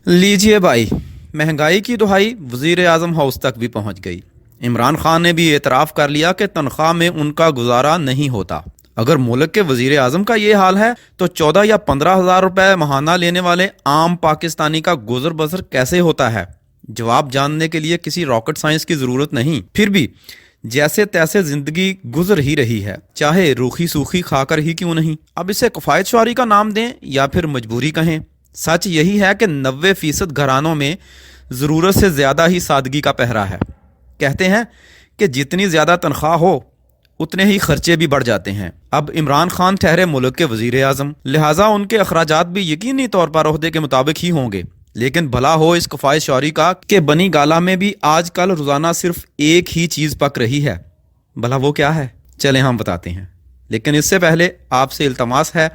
लीजिए भाई, महंगाई की दुहाई वजीर आजम हाउस तक भी पहुंच गई। इमरान खान ने भी एतराफ़ कर लिया कि तनख्वाह में उनका गुजारा नहीं होता। अगर मुल्क के वजीर आजम का ये हाल है तो 14 या 15 हज़ार रुपये महाना लेने वाले आम पाकिस्तानी का गुजर बसर कैसे होता है? जवाब जानने के लिए किसी रॉकेट साइंस की ज़रूरत नहीं। फिर भी जैसे तैसे जिंदगी गुजर ही रही है, चाहे रूखी सूखी खाकर ही क्यों नहीं। अब इसे किफ़ायत शुआरी का नाम दें या फिर मजबूरी कहें, सच यही है कि 90% घरानों में ज़रूरत से ज़्यादा ही सादगी का पहरा है। कहते हैं कि जितनी ज़्यादा तनख्वाह हो उतने ही खर्चे भी बढ़ जाते हैं। अब इमरान खान ठहरे मुल्क के वजीर आज़म, लिहाजा उनके अखराजात भी यकीनी तौर पर ओहदे के मुताबिक ही होंगे। लेकिन भला हो इस किफ़ायत शुआरी का कि बनी गाला में भी आजकल रोज़ाना सिर्फ एक ही चीज़ पक रही है। भला वो क्या है? चलें हम बताते हैं, लेकिन इससे पहले आपसे इल्तमास है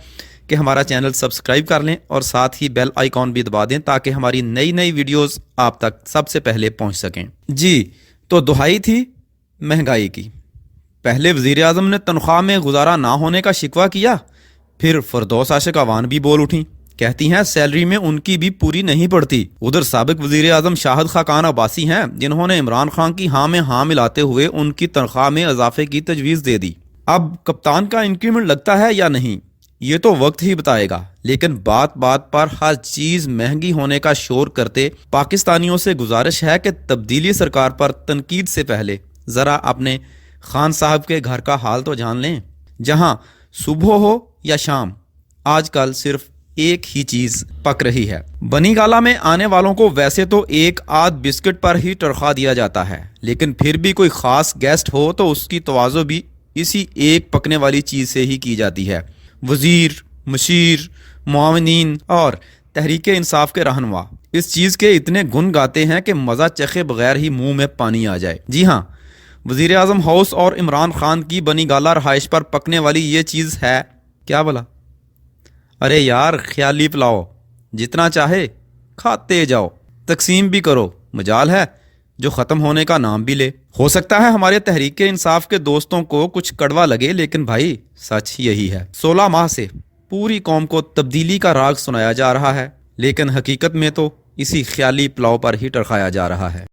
कि हमारा चैनल सब्सक्राइब कर लें और साथ ही बेल आइकॉन भी दबा दें ताकि हमारी नई नई वीडियोस आप तक सबसे पहले पहुंच सकें। जी, तो दुहाई थी महंगाई की। पहले वज़ीर आज़म ने तनख्वाह में गुजारा ना होने का शिकवा किया, फिर फरदौस आशिक अवान भी बोल उठी। कहती हैं सैलरी में उनकी भी पूरी नहीं पड़ती। उधर साबिक वज़ीर आज़म शाहिद खाकान अब्बासी हैं जिन्होंने इमरान खान की हाँ में हाँ मिलाते हुए उनकी तनख्वाह में इजाफे की तजवीज़ दे दी। अब कप्तान का इंक्रीमेंट लगता है या नहीं, ये तो वक्त ही बताएगा। लेकिन बात बात पर हर चीज़ महंगी होने का शोर करते पाकिस्तानियों से गुजारिश है कि तब्दीली सरकार पर तनकीद से पहले ज़रा अपने खान साहब के घर का हाल तो जान लें। जहां सुबह हो या शाम आजकल सिर्फ एक ही चीज़ पक रही है। बनी गाला में आने वालों को वैसे तो एक आध बिस्किट पर ही तनख्वाह दिया जाता है, लेकिन फिर भी कोई ख़ास गेस्ट हो तो उसकी तवाज़ो भी इसी एक पकने वाली चीज़ से ही की जाती है। वज़ीर, मशीर, मुआविनीन और तहरीक इंसाफ के रहनुमा इस चीज़ के इतने गुन गाते हैं कि मज़ा चखे बगैर ही मुंह में पानी आ जाए। जी हाँ, वज़ीर आज़म हाउस और इमरान खान की बनी गाला रहाइश पर पकने वाली ये चीज़ है क्या भला? अरे यार, ख्याली पुलाव जितना चाहे खाते जाओ, तकसीम भी करो, मजाल है जो ख़त्म होने का नाम भी ले। हो सकता है हमारे तहरीक इंसाफ के दोस्तों को कुछ कड़वा लगे, लेकिन भाई सच यही है। 16 माह से पूरी कौम को तब्दीली का राग सुनाया जा रहा है, लेकिन हकीकत में तो इसी ख्याली पुलाव पर ही टरखाया जा रहा है।